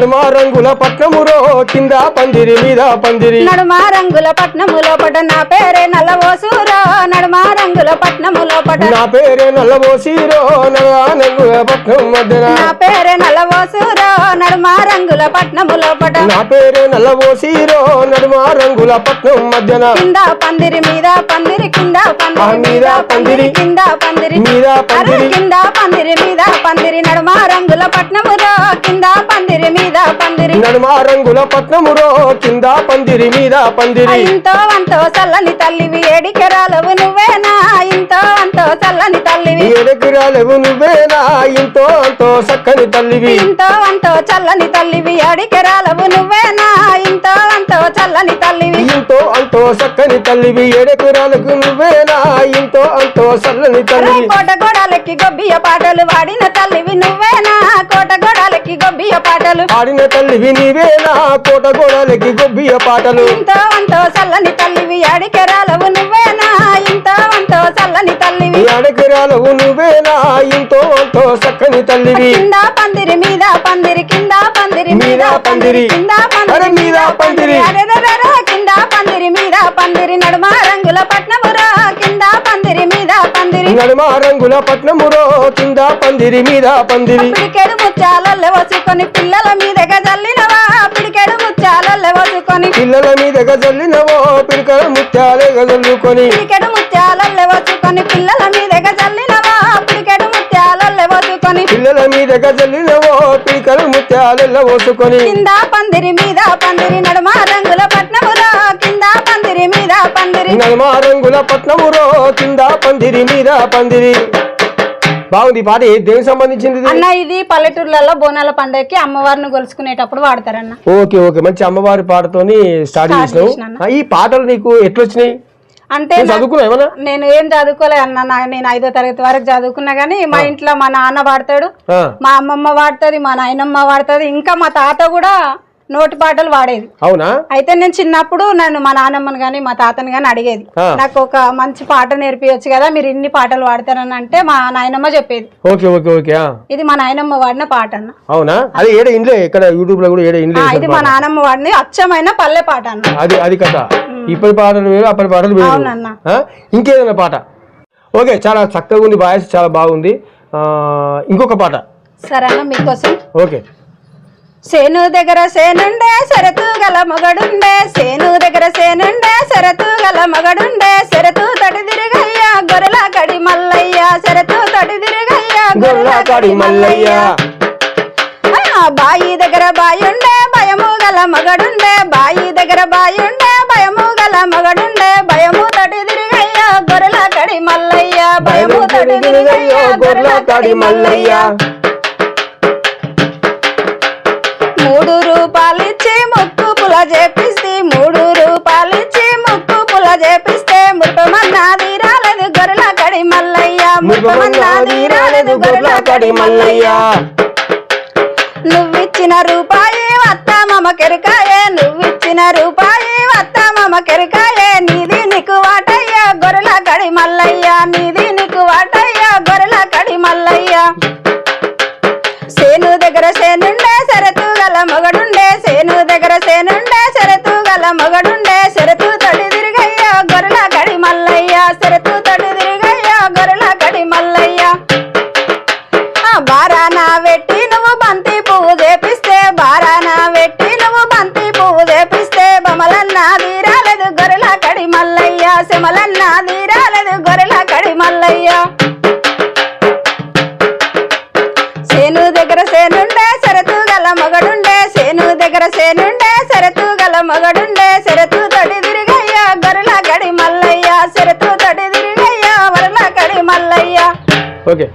నడుమ రంగుల పట్నమురో కింద పందిరి మీద పందిరి నడుమ రంగుల పట్నము లోపట నా పేరే నల్లవోసూరో నడుమ రంగుల పట్నము లోపట నా పేరే నల్లబోసిరో రంగుల పట్నం మధ్యన నా పేరే నల్లవోసూరో నడుమ రంగుల పట్నము లోపట నా పేరే నల్లబోసిరో నడుమ రంగుల పట్నం మధ్యన కింద పందిరి మీద పందిరి కింద పందిరి మీద పందిరి కింద పందిరి మీద పందిరి కింద పందిరి మీద పందిరి నడుమ రంగుల పట్నమురో కింద పందిరి మీద పందిరి నడుమ రంగుల పట్నమురో కింద పందిరి మీద పందిరి ఇంతో అంతో చల్లని తల్లివి ఏడికెరాలవు నువ్వేనా ఇంతో అంతో చల్లని తల్లివి ఏడెకరాలవు నువ్వేనా ఇంతో అంతో చక్కని తల్లివి ఇంతో అంతో చల్లని తల్లివి ఏడికెరాలవు నువ్వేనా ఇంతో అంతో చల్లని తల్లివి ఇంతో అంతో చక్కని తల్లివి ఏడెకరాలకు నువ్వేనా ఇంతో అంతో చల్లని తల్లివి కోట గోడాలకి గొబ్బియ పాటలు వాడిన తల్లివి నువ్వేనా కోట గోడాలకి గొబ్బియ పాటలు ఆడిన తల్లివి నీవేనా కోట గోడలకి గొబ్బియ పాటలు ఇంతో అంతో చల్లని తల్లివి ఏడికెరాలవు నువ్వేనా ఇంతో అంతో చల్లని తల్లివి ఏడెకరాలవు నువ్వేనా ఇంతో అంతో చక్కని తల్లివి కింద పందిరి మీద పందిరి కింద పందిరి మీద పందిరి కింద అరే మీద పందిరి అరెరెరెరె, కింద పందిరి మీద పందిరి నడుమ రంగుల పట్నమురా కింద పందిరి మీద పందిరి నడుమ రంగుల పట్నమురో కింద పందిరి మీద పందిరి పిడికెడు ముత్యాలల్లె వసుకొని పిల్లల మీదగా జల్లినవా పిడికెడు ముత్యాలల్లె వసుకొని పిల్లల మీద గజల్లినవో పిరికల ముత్యాలే గజల్లుకొని పిడికెడు ముత్యాలల్లె వసుకొని పిల్లల మీదగా జల్లినవా పిడికెడు ముత్యాలల్లె వసుకొని పిల్లల మీద గజల్లినవో పిరికల ముత్యాలెల్ల పోసుకొని కింద పందిరి మీద పందిరి నడుమ రంగుల పట్నమురా కింద పందిరి మీద పందిరి నడుమ రంగుల పట్నమురో కింద పందిరి మీద పందిరి బాగుంది ఈ పాట దేనికి సంబంధించింది ఇది? అన్న ఇది పల్లెటూర్లలో బోనాల పండుగకి అమ్మవారిని గొలుసుకునేటప్పుడు వాడతారన్న ఓకే ఓకే మంచి అమ్మవారి పాటతోని స్టార్ట్ చేసినావు ఈ పాటలు నీకు ఎట్లొచ్చినాయి అంటే చదువుకున్నావు ఏమన్నా నేను ఏం చదువుకోలే అన్న నేను 5వ తరగతి వరకు చదువుకున్నా గానీ మా ఇంట్లో మా నాన్న వాడతాడు ఆ, మా అమ్మమ్మ వాడుతుంది మా నాయనమ్మ వాడుతుంది ఇంకా మా తాత కూడా నోటి పాటలు వాడేది అవునా అయితే నేను చిన్నప్పుడు నన్ను మా నాన్నమ్మని గాని మా తాతని గాని అడిగేది ఆ. నాకు ఒక మంచి పాట నేర్పించచ్చు కదా మీరు ఇన్ని పాటలు వాడతారని అంటే మా నాయనమ్మ చెప్పేది ఓకే ఓకే ఓకే ఇది మా నాయనమ్మ వాడిన పాట అన్న అవునా అది ఏడ ఇండ్లే ఇక్కడ యూట్యూబ్ లో కూడా ఏడ ఇండ్లే ఇది మా నానమ్మ వాడిని అచ్చమైన పల్లె పాట అన్న అది కథ ఇప్పటి పాటలు వేరు అప్పటి పాటలు వేరు అవునన్న ఆ? ఇంకేదైనా పాట ఓకే చాలా చక్కగా ఉంది వాయిస్ చాలా బాగుంది ఇంకొక పాట సరే అన్న మీకోసం ఓకే సేను దగ్గర సేనుండే సరతు గల మగడుండే సేను దగ్గర సేనుండే సరతు గల మగడుండే సరతు తడి తిరిగయ్యా గొర్రెల కడి మల్లయ్య సరతు తడి తిరిగయ్యా గొర్రెల కడి మల్లయ్య బాయి దగ్గర బాయుండే భయము గల మగడుండే బాయి దగ్గర బాయుండే భయము గల మగడుండే భయము తడి తిరిగయ్యా గొర్రెల కడి మల్లయ్య భయము తడి తిరిగయ్యా గొర్రెల కడి మల్లయ్య 3 రూపాయలిచ్చి ముక్కు పుల చేపిస్తే 3 రూపాయలిచ్చి ముక్కు పుల చేపిస్తే మురిపమన్నాది రాలేదు గొర్రెల కడి మల్లయ్య మురిపమన్నాది రాలేదు గొర్రెల కడి మల్లయ్య నువ్విచ్చిన రూపాయి వత్త మమ కెరకాయే నువ్విచ్చిన రూపాయి వత్త మమ కెరకాయే నీది నీకు వాటయ్యా గొర్రెల కడి మల్లయ్య నీది నీకు వాటయ్యా గొర్రెల కడి మల్లయ్య సేను దగ్గర సేనుండే సరతు గల మగడుండే సేను దగ్గర సేనుండే సరతు గల మగడుండే సరతు తడి తిరిగయ్యా గొర్రెల కడి మల్లయ్య సరతు తడి తిరిగయ్యా గొర్రెల కడి మల్లయ్య బారాన వెట్టి నువ్వు బంతి పువ్వు చేపిస్తే బారాన వెట్టి నువ్వు బంతి పువ్వు చేపిస్తే బొమ్మలన్నా తీరాలేదు గొర్రెల కడి మల్లయ్య సెమలన్నా తీరాలేదు గొర్రెల కడి మల్లయ్య సేను దగ్గర సేనుండే సరతు గల మగడుండే సేను దగ్గర సేనుండే సరతు గల మగడుండే సరతు తడి తిరిగయ్యా గొర్రెల కడి మల్లయ్య సరతు తడి తిరిగయ్యా వరల కడి మల్లయ్య ఓకే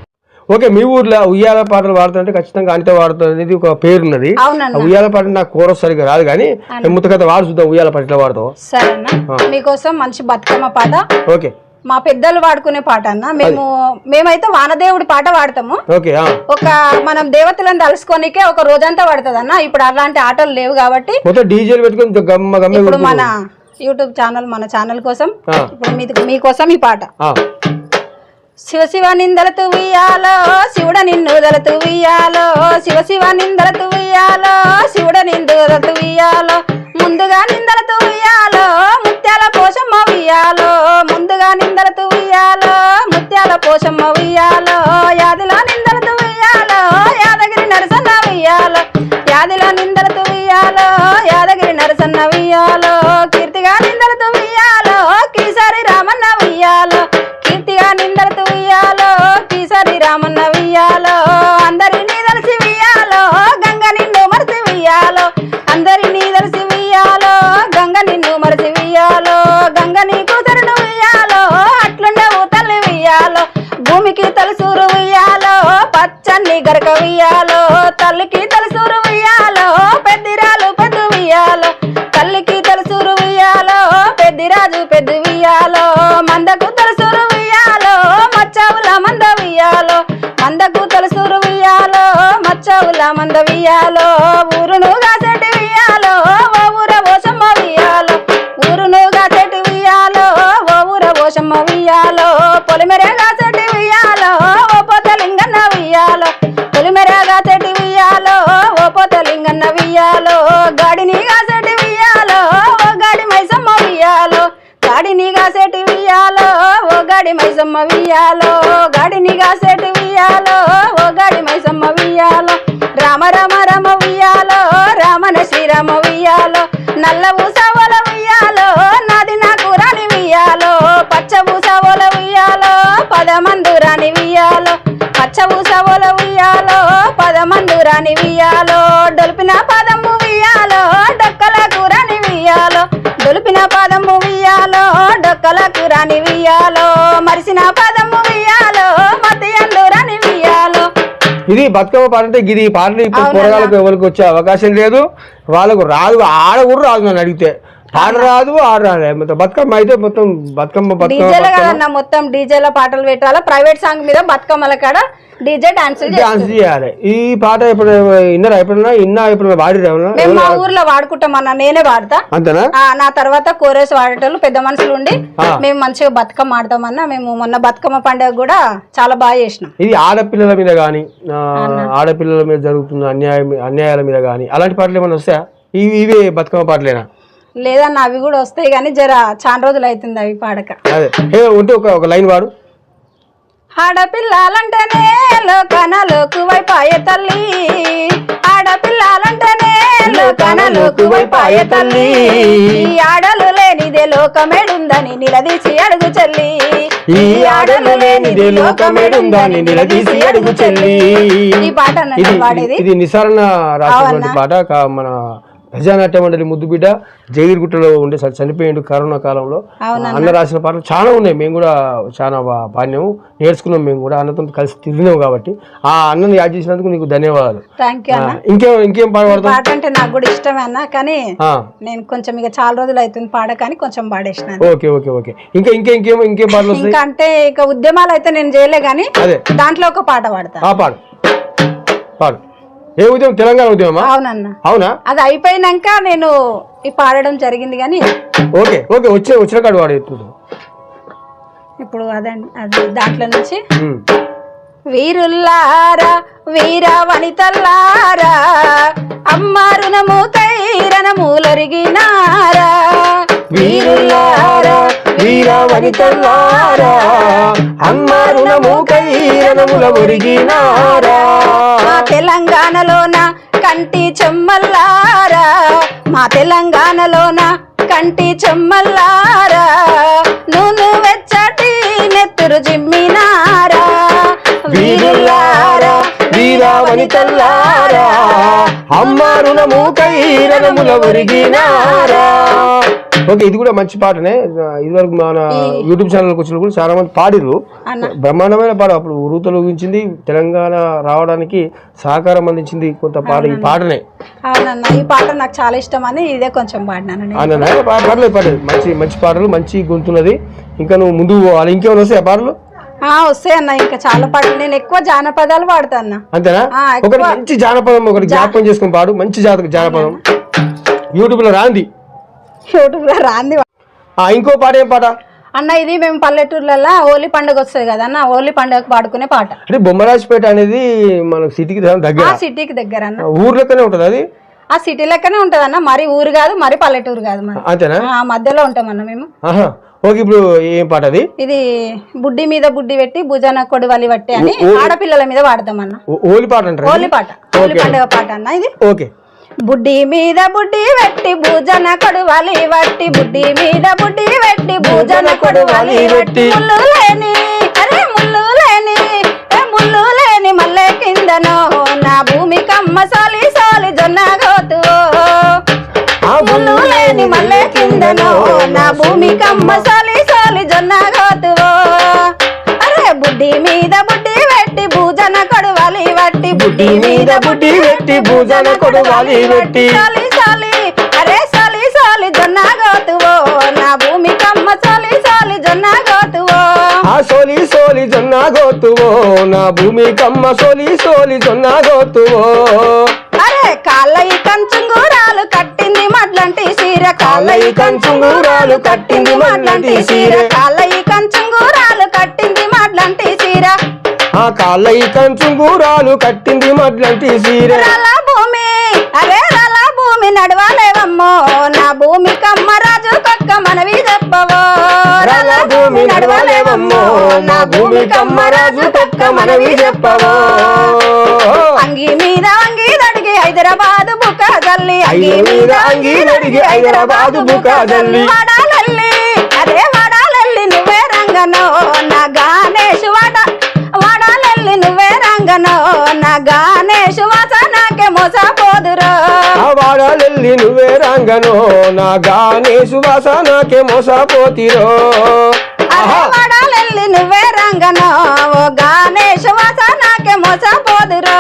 ఓకే మీ ఊర్లో ఉయ్యాల పాటలు వాడుతుంటే ఖచ్చితంగా అంతే వాడుతుంది అనేది ఒక పేరున్నది అవునన్న ఉయ్యాల పాట నాకు కోరస్ సరిగా రాదు కానీ ముత్త కథ వాడు చూద్దాం ఉయ్యాల పాట ఎట్లా వాడతావు సరేనా మీకోసం మంచి బతుకమ్మ పాట ఓకే మా పెద్దలు వాడుకునే పాట అన్న మేమైతే వానదేవుడి పాట వాడతాము ఓకే ఒక మనం దేవతలను తలుసుకోనికే ఒక రోజంతా పడుతుంది అన్న ఇప్పుడు అలాంటి ఆటలు లేవు కాబట్టి మొత్తం డీజేలు పెట్టుకుని గమ్మ గమ్మ ఇప్పుడు మన యూట్యూబ్ ఛానల్ మన ఛానల్ కోసం ఇప్పుడు మీకోసం ఈ పాట శివ శివ నిందలతు ఉయ్యాలో శివుడ నిన్ను దలతు ఉయ్యాలో శివ శివ నిందలతు ఉయ్యాలో శివ గాడి మైసమ్మ వియ్యాలో గాడిని గాసేటి వియ్యాలో ఓ గాడి మైసమ్మ వియ్యాలో రామ రామ రామ వియ్యాలో రామన శ్రీరామ వియ్యాలో నల్ల ఊసవల వియ్యాలో నాది నాకు రాని వియ్యాలో పచ్చ ఊసవల వియ్యాలో పదమందురాని వియ్యాలో పచ్చ ఊసవల వియ్యాలో పదమందురాని వియ్యాలో డొలిపిన పదము వియ్యాలో డొక్కలకు రాని వియ్యాలో డొలిపిన పదము వియ్యాలో డొక్కలకు రాని వియ్యాలో మరిసిన పదము వియ్యాలో మతియందు రాని వియ్యాలో. ఇది బతుకమ్మ పాట అంటే ఇది పాటలు ఇప్పుడు పొరగాలకు ఎవరికి వచ్చే అవకాశం లేదు, వాళ్ళకు రాదు, ఆడ కూడా రాదు. నన్ను అడిగితే పాట రాదు, ఆడ రాదు. మొత్తం బతుకమ్మ అయితే మొత్తం బతుకమ్మ డీజేల కదన్నా, మొత్తం డీజేల పాటలు పెట్టాలా. ప్రైవేట్ సాంగ్ మీద బతుకమ్మల కాడ డీజే డాన్స్ చేయాలి. ఈ పాట ఇప్పుడు ఇన్నరా ఎప్పుడైనా వాడిరా? మేము మా ఊర్లో వాడుకుంటామన్నా, నేనే వాడతా. అంతేనా? నా తర్వాత కోరేసి వాడేటోళ్ళు పెద్ద మనుషులు ఉండి మేము మంచిగా బతుకమ్మ ఆడతామన్నా. మేము మొన్న బతుకమ్మ పండుగ కూడా చాలా బాగా చేసినాం. ఇది ఆడపిల్లల మీద గానీ, ఆడపిల్లల మీద జరుగుతున్న అన్యాయాల మీద గానీ అలాంటి పాటలు ఏమైనా వస్తాయా? ఇవే బతుకమ్మ పాటలేనా? లేదన్న, అవి కూడా వస్తాయి కానీ జర చాలా రోజులు అవుతుంది అవి పాడక. అదే ఉంటే ఒక లైన్ వాడు. ఆడపిల్లాలంటేనే లోకనలోకువైపాయే తల్లి, ఆడపిల్లాలంటేనే లోకనలోకువైపాయే తల్లి, ఈ ఆడలు లేనిదే లోకమేడుందని నిలదీసి అడుగు చెల్లి, ఈ ఆడలు లేనిదే లోకమేడుందని నిలదీసి అడుగు చెల్లి. ఈ పాట పాడేది ఇది నిసారణ రాసినటువంటి పాట. మన ప్రజానాట్య మండలి ముద్దుబిడ్డ జగిరిగుట్టలో ఉండే చనిపోయిండు కరోనా కాలంలో. అన్న రాసిన పాటలు చాలా ఉన్నాయి, మేము కూడా చాలా పాడినాము, నేర్చుకున్నాం. మేము కూడా అన్నతో కలిసి తిరిగినాము కాబట్టి ఆ అన్నని యాడ్ చేసినందుకు నీకు ధన్యవాదాలు. ఇంకేం పాడబడతాం? పాట అంటే నాకు కూడా ఇష్టమే అన్న, కానీ నేను కొంచెం ఇక చాలా రోజులు అవుతుంది పాడకని కొంచెం పాడేసిన. Okay okay okay. ఇంకేం పాటలు? ఇంకా అంటే ఇక ఉద్యమాలు అయితే నేను చేయలే గానీ దాంట్లో ఒక పాట పాడతా. పాడు. ఏ ఉద్యమం? తెలంగాణ ఉద్యమమా? అవునన్నా. అవునా? అది అయిపోయినాక నేను ఈ పాడడం జరిగింది కానీ. ఓకే ఓకే, వచ్చిన కాడు వాడు ఇప్పుడు అదండి, అది దాంట్లో నుంచి వీరుల్లారా వీర వనితల్లారా అమ్మ రుణము కైరణములరిగినారా, వీరుల్లారా వీర వనితల్లారా అమ్మ రుణము కైరణములరిగినారా, మా తెలంగాణలోన కంటి చెమ్మల్లారా, మా తెలంగాణలోన కంటి చెమ్మల్లారా నూనె వెచ్చటి నెత్తురు జిమ్మినారా, వీరుల్లారా వీర వనితల్లారా అమ్మ రుణము కైరణములరిగినారా. ఓకే, ఇది కూడా మంచి పాటనే. ఇదివరకు మన యూట్యూబ్ ఛానల్కి వచ్చిన కూడా చాలా మంది పాడిర్రు, బ్రహ్మాండమైన పాట. అప్పుడు ఉరుతలు ఊగించింది, తెలంగాణ రావడానికి సహకారం అందించింది కొంత పాట ఈ పాటనే. అవునన్నా, ఈ పాట నాకు చాలా ఇష్టం అని ఇదే కొంచెం పాడినాను. పర్లేదు, మంచి పాటలు, మంచి గొంతున్నది. ఇంకా నువ్వు ముందుకు పోవాలి. ఇంకేమైనా వస్తాయి ఆ పాటలు? వస్తాయి అన్న, ఇంకా చాలా పాటలు. నేను ఎక్కువ జానపదాలు పాడతా అన్న. అంతేనా? ఒకటి మంచి జానపదం ఒకటి జ్ఞాపకం చేసుకుని పాడు. మంచి జానపదం యూట్యూబ్ లో రాంది. ఇంకో పాట ఏం పాట అన్న? ఇది మేము పల్లెటూర్లలో హోలీ పండుగ వస్తుంది కదా అన్న, హోలీ పండుగ పాడుకునే పాట. అంటే బొమ్మరాజపేట అనేది మన సిటీకి దగ్గర, సిటీకి దగ్గర అన్న. ఊరు లెక్కనే ఉంటది అది? ఆ సిటీ లెక్కనే ఉంటది అన్న, మరి ఊరు కాదు మరి పల్లెటూరు కాదు, మరి అంతేనా? మధ్యలో ఉంటామన్న మేము. ఓకే, ఇప్పుడు ఏం పాట అది? ఇది బుడ్డి మీద బుడ్డి పెట్టి భుజన కొడువలి పట్టి అని ఆడపిల్లల మీద వాడతామన్న. హోలీ పాట అంటారు? హోలీ పాట, హోలీ పండుగ పాట అన్న ఇది. ఓకే. బుడ్డి మీద బుడ్డి వెట్టి భూజన కొడువాలి వట్టి, బుడ్డి మీద బుడ్డి వెట్టి భూజన కొడువాలి వట్టి, ముళ్ళు లేని మల్లె కిందనో నా భూమి కమ్మ సాలి సాలి జొన్న గోతు, ముళ్ళు లేని మల్లె కిందనో నా భూమి కమ్మ సాలి సాలి జొన్న గోతు, అరే బుడ్డి మీద బుడ్డి వెట్టి భూజన కొడువాలి వట్టి, బుడ్డి మీద బుడ్డి వెట్టి భూజన కొడువాలి వట్టి, సాలి సాలి అరే సాలి సాలి జొన్న గోతువో నా భూమి కమ్మ సాలి సాలి జొన్న గోతువో, సోలి సోలి జొన్న గోతువో నా భూమి కమ్మ సోలి సోలి జొన్న గోతువో, అరే కాళ్ళయి కంచుంగూరాలు కట్టింది మడ్లంటి సీర, కాళ్ళయి కంచుంగూరాలు కట్టింది మడ్లంటి సీర, కాళ్ళయి కంచుంగూరాలు కట్టింది మడ్లంటి సీర, కాళ్ళయి కంచుంగూరాలు కట్టింది మడ్లంటి సీర, రల భూమి అరే రల భూమి నడవాలేవమ్మో నా భూమి కమ్మ రాజు కొక్క మనవి చెప్పవో, రల భూమి భూమి నడవలేవమ్మో నా భూమి కమ్మరాజు తొక్క మనవి చెప్పవో అంగి మీద అంగి దడిగి హైదరాబాద్ బుక్క జల్లి అంగి మీద అంగి దడిగి హైదరాబాద్ బుక్క జల్లి వాడాలల్లి అదే వాడాలల్లి నువ్వే రంగనో నా గణేష్ వాడాలల్లి నువ్వే రంగనో నా గణేష్ వాసనకే మోసపోదురో వాడాలల్లి నువ్వే రంగనో నా గణేష్ వాసనకే మోసపోతిరో వాడాలల్లి నువ్వే రంగనో ఓ గణేష్ వాసనకే మోసపోదురో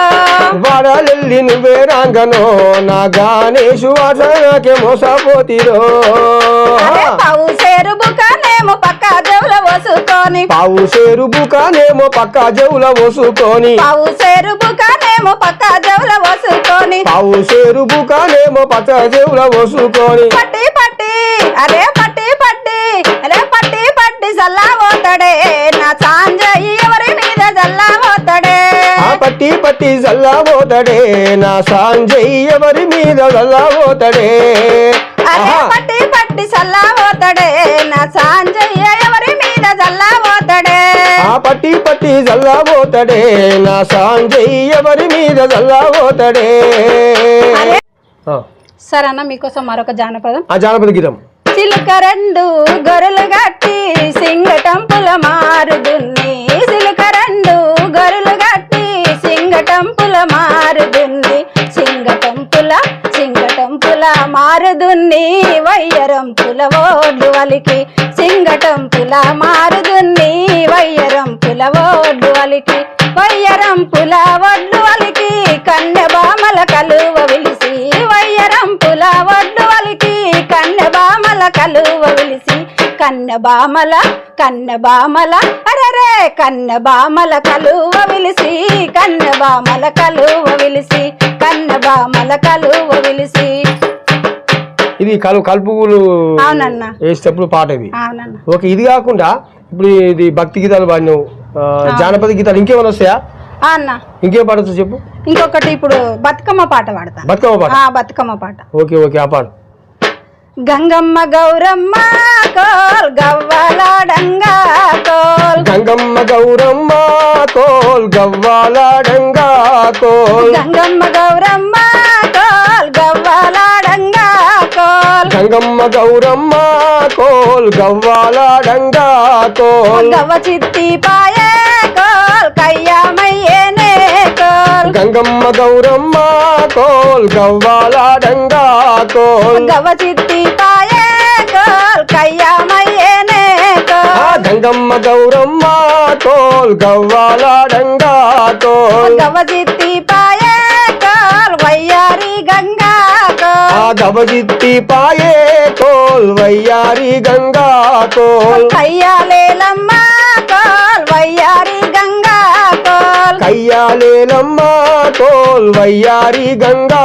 వాడాలల్లి నువ్వే రంగనో నా గణేష్ వాసనకే మోసపోతిరో పావు సేరు బుకానేమో పక్క జవుల వసుకొని పావు సేరు బుకానేమో పక్క జవుల వసుకొని పావు సేరు బుకానేమో పక్క జవుల వసుకొని పావు సేరు బుకానేమో పక్క జవుల వసుకొని పట్టి పట్టి అరే పట్టి పట్టి అరే పట్టి పట్టి జల్లా పోతాడే నా సాంజయ్య ఎవరి మీద జల్లా పోతాడే పట్టి పట్టి జల్లా పోతాడే నా సాంజయ్య ఎవరి మీద జల్లా పోతాడే పట్టి పట్టి జల్లా పోతాడే నా సాంజయ్య ఎవరి మీద జల్లా పోతాడే పట్టి పట్టి జల్లా పోతాడే నా సాంజయ్య ఎవరి మీద జల్లా పోతాడే సరే అన్న మీకోసం మరొక జానపదం జానపద గీతం చిలుక రెండు గొర్రెలు గట్టి సింగటంపుల మారుదున్ని చిలుక రెండు గొర్రెలు గట్టి సింగటంపుల మారుదున్ని సింగటంపుల మారుదున్ని వయ్యరంపుల ఓడ్లు వలికి సింగటంపుల మారుదున్ని వయ్యరంపుల ఓడ్లు వలికి వయ్యరంపుల ఒడ్లు వలికి కన్నెబామల కలువ విలిసి వయ్యరంపుల ఒడ్లు వలికి కన్నెబామల కలువ విలిసి కన్నెబామల అరరే కన్నెబామల కలువ విలిసి కన్నెబామల కలువ విలిసి కన్నెబామల కలువ విలిసి ఇది కలుపులు అవునన్నా వేసేటప్పుడు పాట ఇది అవునన్నా ఓకే ఇది కాకుండా ఇప్పుడు ఇది భక్తి గీతాలు పాడినావు జానపద గీతాలు ఇంకేమైనా వస్తాయా అన్న ఇంకేం పాడచ్చు చెప్పు ఇంకొకటి ఇప్పుడు బతుకమ్మ పాట పాడతా బతుకమ్మ పాట ఓకే ఓకే ఆ పాడు గంగమ్మ గౌరమ్మ కోల్ గవ్వాలాడంగా కోల్ గంగమ్మ గౌరమ్మ కోల్ గవ్వాలాడంగా కోల్ గంగమ్మ గౌరమ్మ కోల్ గవ్వాలాడంగా కోల్ గంగమ్మ గౌరమ్మ కోల్ గవ్వాలాడంగా కోల్ గవ్వ చిత్తి పాయే కోల్ కయ్యామయ్యేనే కోల్ గంగమ్మ గౌరమ్మ కోల్ గవ్వాలాడంగా కోల్ గవ్వ చిత్తి పాయే కోల్ కయ్యామయ్యేనే కోల్ గంగమ్మ గౌరమ్మ కోల్ గవ్వాలాడంగా కోల్ గవ్వ చిత్తి పాయే కోల్ వయ్యారి గంగా కోల్ గవజిత్తి పాయే కోల్ వయ్యారి గంగా కోల్ కయ్యాలేలమ్మ కోల్ వయ్యారి గంగా కోల్ కయ్యాలేలమ్మ కోల్ వయ్యారి గంగా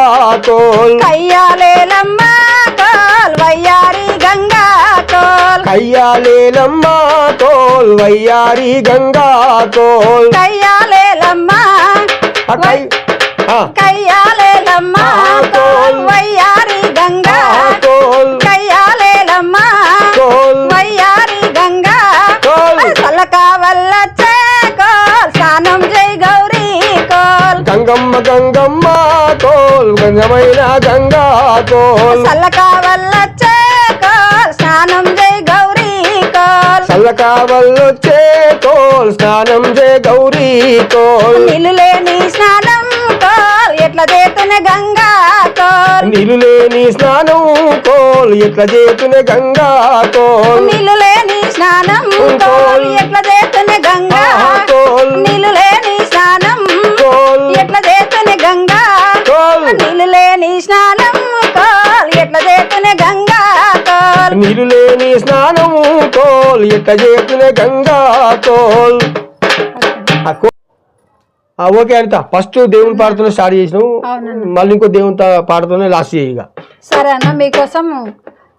కోల్ కయ్యాలేలమ్మ కోల్ వయ్యారి గంగా కోల్ కయ్యాలేలమ్మ కోల్ వయ్యారి గంగా కోల్ కయ్యాలేలమ్మ కయ్యాలేలమ్మ కోల్ వయ్యారి గంగా కోల్ కయ్యాలేలమ్మ కోల్ వయ్యారి గంగా కోల్ సలకా వల్లచ్చే కోల్ స్నానం జై గౌరీ కోల్ గంగమ్మ గంగమ్మ కోల్ గంగమైన గంగా కోల్ సలకా వల్లచ్చే కోల్ స్నానం జై గౌరీ కోల్ చల్లకావల్లొచ్చే కోల్ స్నానం జే గౌరీ కోల్ నిలులేని స్నానం కోల్ ఎట్లా చేతునే గంగా కోల్ నిలులేని స్నానం కోల్ ఎట్లా చేతునే గంగా కోల్ నిలులేని స్నానం కోల్ ఎట్లా చేతునే గంగా కోల్ నిలులేని స్నానం కోల్ ఎట్లా చేతునే గంగా కోల్ నిలులేని స్నానం కోల్ ఎట్లా చేతునే గంగా కోల్ నిలులేని స్నానం కోల్ ఎట్లా చేతునే గంగా కోల్ ఓకే అనిత ఫస్ట్ దేవుని పాటతోనే స్టార్ట్ చేసినావు మళ్ళీ ఇంకో దేవుని పాటతోనే లాస్ట్ చేయగా సరే అన్న మీకోసం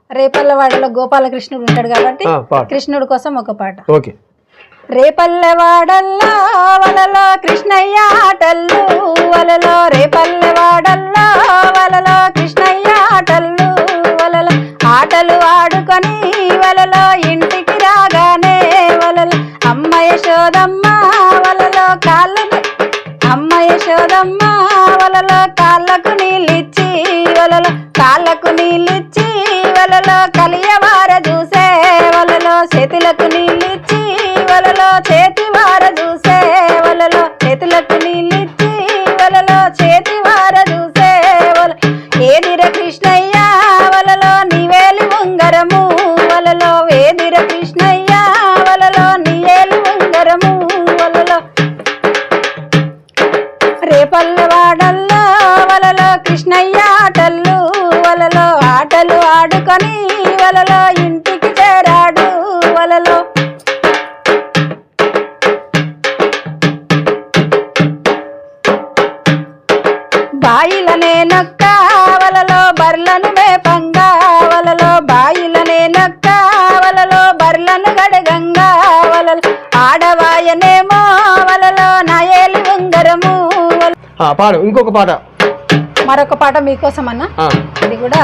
రేపల్లవాడలో గోపాలకృష్ణుడు ఉంటాడు కాబట్టి కృష్ణుడి కోసం ఒక పాట ఓకే రేపల్లెవాడల్లో వలలో కృష్ణయ్య ఆటల్లు వలలో రేపల్లెవాడల్లో వలలో కృష్ణయ్య ఆటల్లు వలలో ఆటలు ఆడుకొని వలలో ఇంటికి రాగానే బర్లను మేపంగా వలలో బాయిలనే నొక్క వలలో బర్లను గడగంగా వలలో ఆడవాయనేమో వలలో నాయేలు ఉంగరము పాడు ఇంకొక పాట. మరొక పాట మీకోసం అన్న, ఆ, ఇది కూడా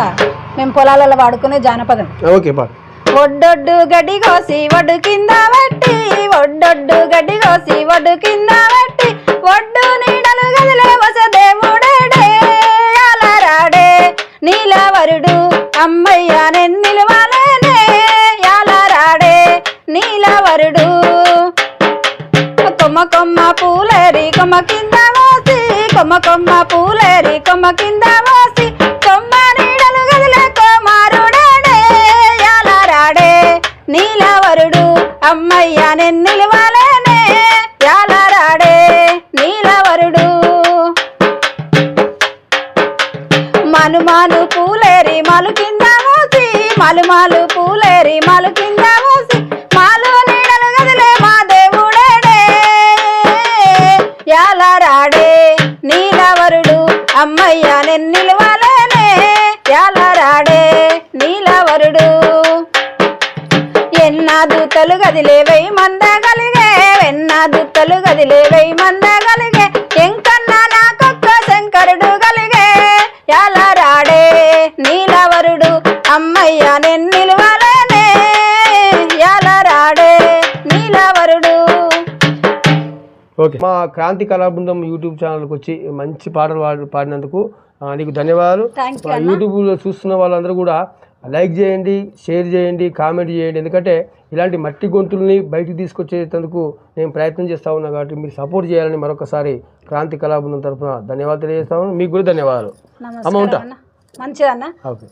మేము పొలాలలో వాడుకునే జానపదం. ఓకే పాడు. ఒడ్డొడ్డు గడ్డి కోసి ఒడ్డు కింద పెట్టి ఒడ్డొడ్డు గడ్డి కోసి ఒడ్డు కింద పెట్టి ఒడ్డు నీడలు గదిలే వసదేవుడేడే యాలరాడే నీలవరుడు అమ్మయ్య నిలువాలేనే యాలరాడే నీలవరుడు కొమ్మ కొమ్మ పూలేరి కొమ్మ కింద మోసి కొమ్మ కొమ్మ పూలేరి కొమ్మ కింద మోసి కొమ్మ నీడలు గదిలే కుమారుడేడే యాలరాడే నీలవరుడు అమ్మయ్య నిలువాలేనే యాలరాడే నీలవరుడు మనుమాను పూలేరి మలు కింద మోసి మలుమాలు పూలేరి మలు కింద మోసి మాలు నీడలు గదిలే మా దేవుడేడే యాలరాడే నీలవరుడు అమ్మయ్య నిలువాలేనే యాలరాడే నీలవరుడు ఎన్నాదుతలు గదిలే వెయ్యి మంద కలిగే ఎన్నాదుతలు గదిలే వెయ్యి మంద కలిగే ఎంకన్నా నాకొక్క శంకరుడు కలిగే యాలరాడే నీలవరుడు అమ్మయ్య నిలువాలేనే యాలరాడే నీలవరుడు. ఓకే, మా క్రాంతి కళాబృందం యూట్యూబ్ ఛానల్కి వచ్చి మంచి పాటలు పాడినందుకు నీకు ధన్యవాదాలు. యూట్యూబ్లో చూస్తున్న వాళ్ళందరూ కూడా లైక్ చేయండి, షేర్ చేయండి, కామెంట్ చేయండి. ఎందుకంటే ఇలాంటి మట్టి గొంతుల్ని బయటికి తీసుకొచ్చేందుకు నేను ప్రయత్నం చేస్తూ ఉన్నా కాబట్టి మీరు సపోర్ట్ చేయాలని మరొకసారి క్రాంతి కళాబృందం తరఫున ధన్యవాదాలు తెలియజేస్తా ఉన్నాను. మీకు కూడా ధన్యవాదాలు. అమ్మ ఉంటా. మంచిదన్న. ఓకే.